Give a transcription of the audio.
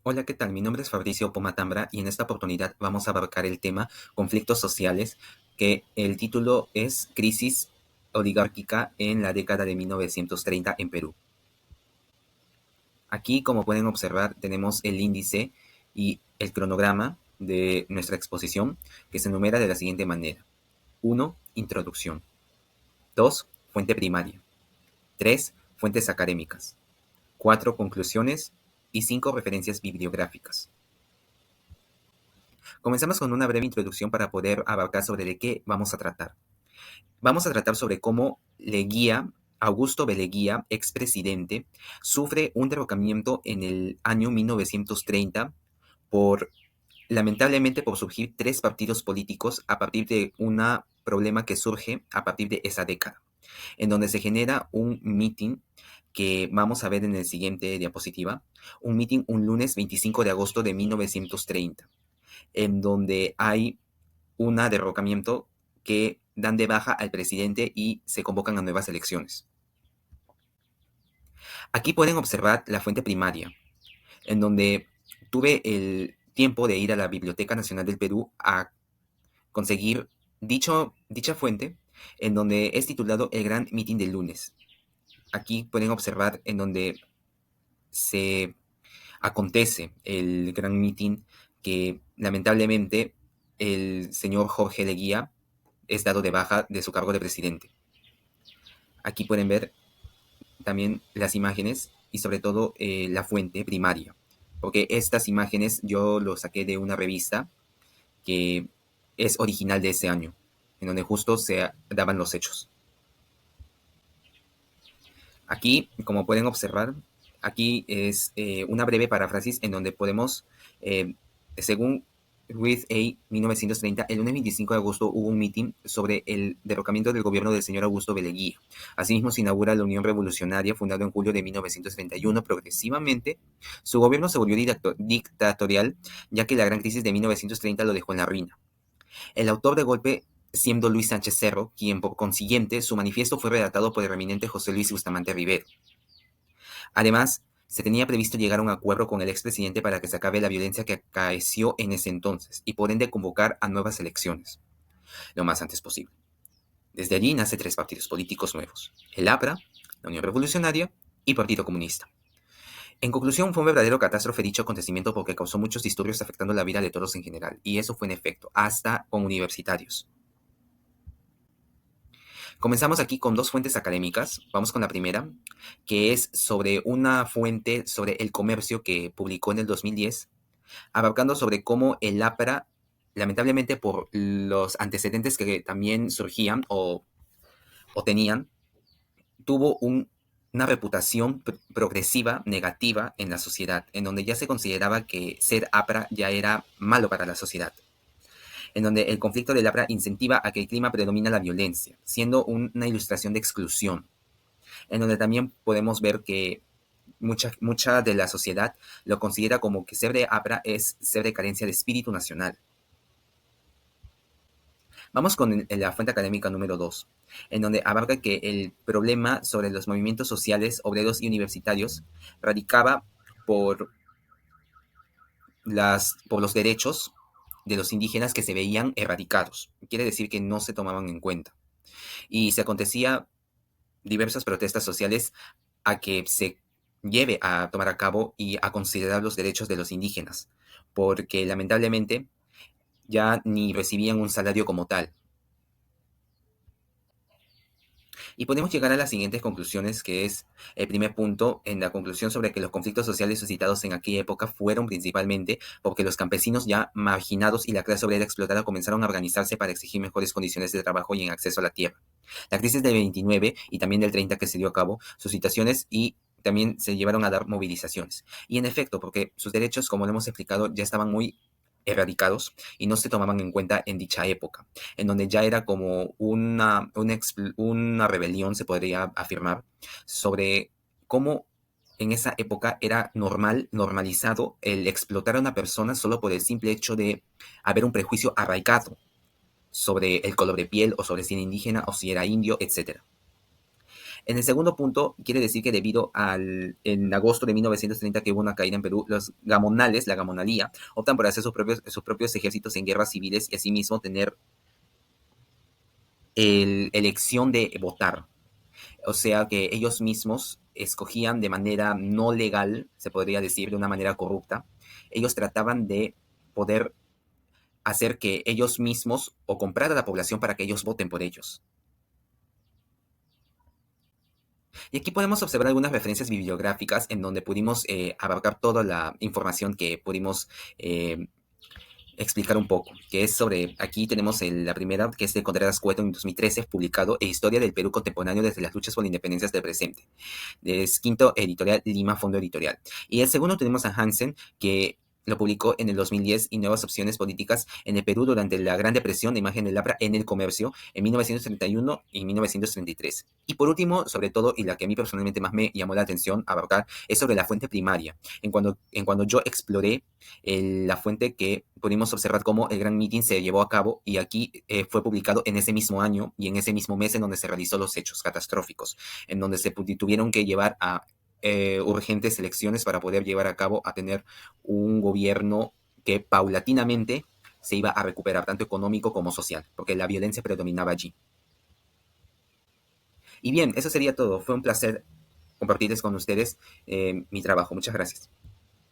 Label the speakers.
Speaker 1: Hola, ¿qué tal? Mi nombre es Fabricio Pomatambra y en esta oportunidad vamos a abarcar el tema conflictos sociales, que el título es Crisis oligárquica en la década de 1930 en Perú. Aquí, como pueden observar, tenemos el índice y el cronograma de nuestra exposición, que se enumera de la siguiente manera. 1. Introducción. 2. Fuente primaria. 3. Fuentes académicas. 4. Conclusiones y 5. Referencias bibliográficas. Comenzamos con una breve introducción para poder abarcar sobre de qué vamos a tratar. Vamos a tratar sobre cómo Leguía, Augusto B. Leguía, expresidente, sufre un derrocamiento en el año 1930 por, lamentablemente, por surgir tres partidos políticos a partir de un problema que surge a partir de esa década, en donde se genera un meeting que vamos a ver en el siguiente diapositiva, un meeting un lunes 25 de agosto de 1930, en donde hay un derrocamiento que dan de baja al presidente y se convocan a nuevas elecciones. Aquí pueden observar la fuente primaria, en donde tuve el tiempo de ir a la Biblioteca Nacional del Perú a conseguir dicha fuente, en donde es titulado El Gran Mitin del Lunes. Aquí pueden observar en donde se acontece el Gran Mitin que lamentablemente el señor Jorge Leguía es dado de baja de su cargo de presidente. Aquí pueden ver también las imágenes y sobre todo la fuente primaria, porque estas imágenes yo lo saqué de una revista que es original de ese año, en donde justo se daban los hechos. Aquí, como pueden observar, aquí es una breve paráfrasis en donde podemos, eh, según Ruiz A. 1930, el lunes 25 de agosto hubo un mitin sobre el derrocamiento del gobierno del señor Augusto B. Leguía. Asimismo, se inaugura la Unión Revolucionaria, fundada en julio de 1931. Progresivamente, su gobierno se volvió dictatorial, ya que la gran crisis de 1930 lo dejó en la ruina. El autor del golpe siendo Luis Sánchez Cerro, quien por consiguiente su manifiesto fue redactado por el eminente José Luis Bustamante Rivero. Además, se tenía previsto llegar a un acuerdo con el expresidente para que se acabe la violencia que acaeció en ese entonces y por ende convocar a nuevas elecciones lo más antes posible. Desde allí nace tres partidos políticos nuevos: el APRA, la Unión Revolucionaria y Partido Comunista. En conclusión, fue un verdadero catástrofe dicho acontecimiento porque causó muchos disturbios afectando la vida de todos en general, y eso fue en efecto, hasta con universitarios. Comenzamos aquí con dos fuentes académicas. Vamos con la primera, que es sobre una fuente sobre el comercio que publicó en el 2010, abarcando sobre cómo el APRA, lamentablemente por los antecedentes que también surgían o tenían, tuvo una reputación progresiva negativa en la sociedad, en donde ya se consideraba que ser APRA ya era malo para la sociedad, en donde el conflicto del APRA incentiva a que el clima predomina la violencia, siendo una ilustración de exclusión, en donde también podemos ver que mucha de la sociedad lo considera como que ser de APRA es ser de carencia de espíritu nacional. Vamos con la fuente académica número 2, en donde abarca que el problema sobre los movimientos sociales, obreros y universitarios radicaba por, por los derechos de los indígenas que se veían erradicados. Quiere decir que no se tomaban en cuenta. Y se acontecía diversas protestas sociales a que se lleve a tomar a cabo y a considerar los derechos de los indígenas, porque lamentablemente ya ni recibían un salario como tal. Y podemos llegar a las siguientes conclusiones, que es el primer punto en la conclusión sobre que los conflictos sociales suscitados en aquella época fueron principalmente porque los campesinos ya marginados y la clase obrera explotada comenzaron a organizarse para exigir mejores condiciones de trabajo y en acceso a la tierra. La crisis del 29 y también del 30 que se dio a cabo, sus situaciones y también se llevaron a dar movilizaciones. Y en efecto, porque sus derechos, como lo hemos explicado, ya estaban muy erradicados y no se tomaban en cuenta en dicha época, en donde ya era como una rebelión, se podría afirmar, sobre cómo en esa época era normalizado el explotar a una persona solo por el simple hecho de haber un prejuicio arraigado sobre el color de piel o sobre si era indígena o si era indio, etcétera. En el segundo punto, quiere decir que en agosto de 1930 que hubo una caída en Perú, los gamonales, la gamonalía, optan por hacer sus propios ejércitos en guerras civiles y asimismo tener elección de votar. O sea que ellos mismos escogían de manera no legal, se podría decir, de una manera corrupta. Ellos trataban de poder hacer que ellos mismos o comprar a la población para que ellos voten por ellos. Y aquí podemos observar algunas referencias bibliográficas en donde pudimos abarcar toda la información que pudimos eh, explicar un poco, que es sobre, aquí tenemos la primera, que es de Contreras Cueto en 2013, publicado Historia del Perú Contemporáneo desde las luchas por la independencia hasta el presente. Es quinto editorial, Lima, Fondo Editorial. Y el segundo tenemos a Hansen, que lo publicó en el 2010 y Nuevas Opciones Políticas en el Perú durante la Gran Depresión de imagen del APRA en el comercio en 1931 y 1933. Y por último, sobre todo, y la que a mí personalmente más me llamó la atención abarcar, es sobre la fuente primaria. En cuando yo exploré la fuente que pudimos observar cómo el Gran Meeting se llevó a cabo y aquí fue publicado en ese mismo año y en ese mismo mes en donde se realizó los hechos catastróficos, en donde se tuvieron que llevar a urgentes elecciones para poder llevar a cabo a tener un gobierno que paulatinamente se iba a recuperar, tanto económico como social, porque la violencia predominaba allí. Y bien, eso sería todo. Fue un placer compartirles con ustedes mi trabajo. Muchas gracias.